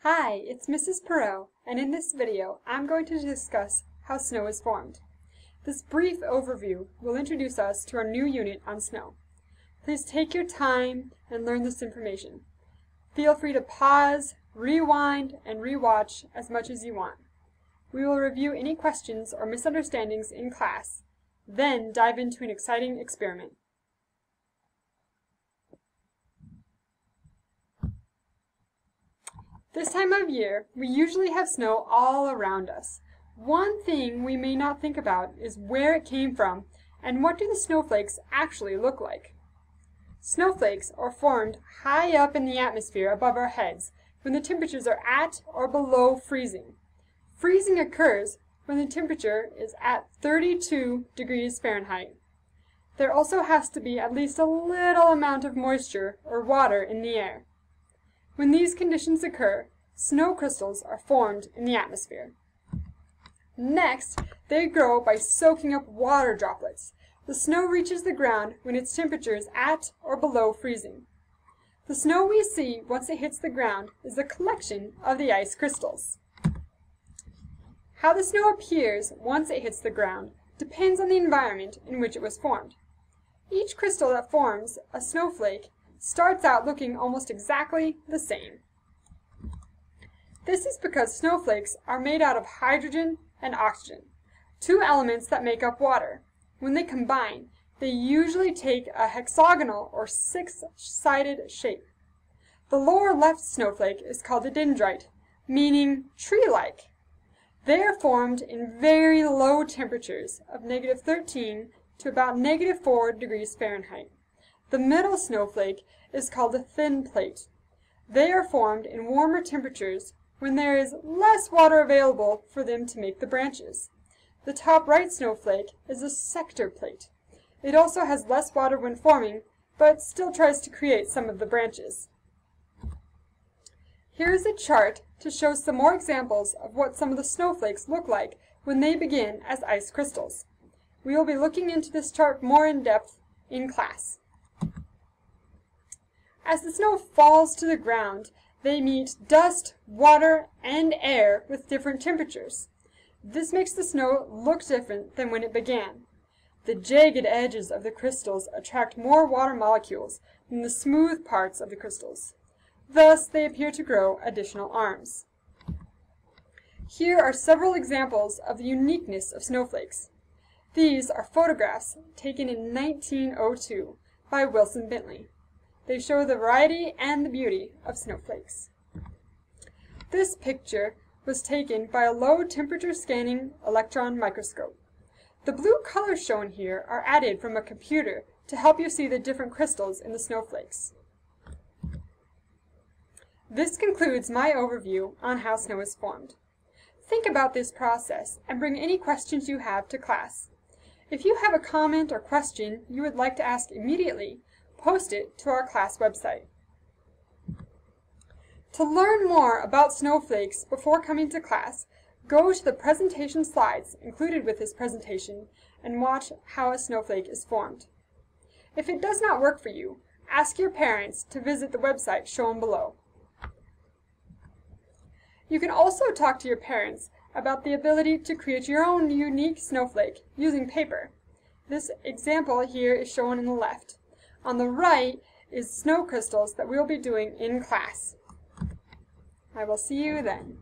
Hi, it's Mrs. Perot, and in this video, I'm going to discuss how snow is formed. This brief overview will introduce us to our new unit on snow. Please take your time and learn this information. Feel free to pause, rewind, and rewatch as much as you want. We will review any questions or misunderstandings in class, then dive into an exciting experiment. This time of year, we usually have snow all around us. One thing we may not think about is where it came from and what do the snowflakes actually look like. Snowflakes are formed high up in the atmosphere above our heads when the temperatures are at or below freezing. Freezing occurs when the temperature is at 32 degrees Fahrenheit. There also has to be at least a little amount of moisture or water in the air. When these conditions occur, snow crystals are formed in the atmosphere. Next, they grow by soaking up water droplets. The snow reaches the ground when its temperature is at or below freezing. The snow we see once it hits the ground is a collection of the ice crystals. How the snow appears once it hits the ground depends on the environment in which it was formed. Each crystal that forms a snowflake starts out looking almost exactly the same. This is because snowflakes are made out of hydrogen and oxygen, two elements that make up water. When they combine, they usually take a hexagonal or six-sided shape. The lower left snowflake is called a dendrite, meaning tree-like. They are formed in very low temperatures of -13 to about -4 degrees Fahrenheit. The middle snowflake is called a thin plate. They are formed in warmer temperatures when there is less water available for them to make the branches. The top right snowflake is a sector plate. It also has less water when forming, but still tries to create some of the branches. Here is a chart to show some more examples of what some of the snowflakes look like when they begin as ice crystals. We will be looking into this chart more in depth in class. As the snow falls to the ground, they meet dust, water, and air with different temperatures. This makes the snow look different than when it began. The jagged edges of the crystals attract more water molecules than the smooth parts of the crystals. Thus, they appear to grow additional arms. Here are several examples of the uniqueness of snowflakes. These are photographs taken in 1902 by Wilson Bentley. They show the variety and the beauty of snowflakes. This picture was taken by a low-temperature scanning electron microscope. The blue colors shown here are added from a computer to help you see the different crystals in the snowflakes. This concludes my overview on how snow is formed. Think about this process and bring any questions you have to class. If you have a comment or question you would like to ask immediately, post it to our class website. To learn more about snowflakes before coming to class, go to the presentation slides included with this presentation and watch how a snowflake is formed. If it does not work for you, ask your parents to visit the website shown below. You can also talk to your parents about the ability to create your own unique snowflake using paper. This example here is shown on the left. On the right is snow crystals that we'll be doing in class. I will see you then.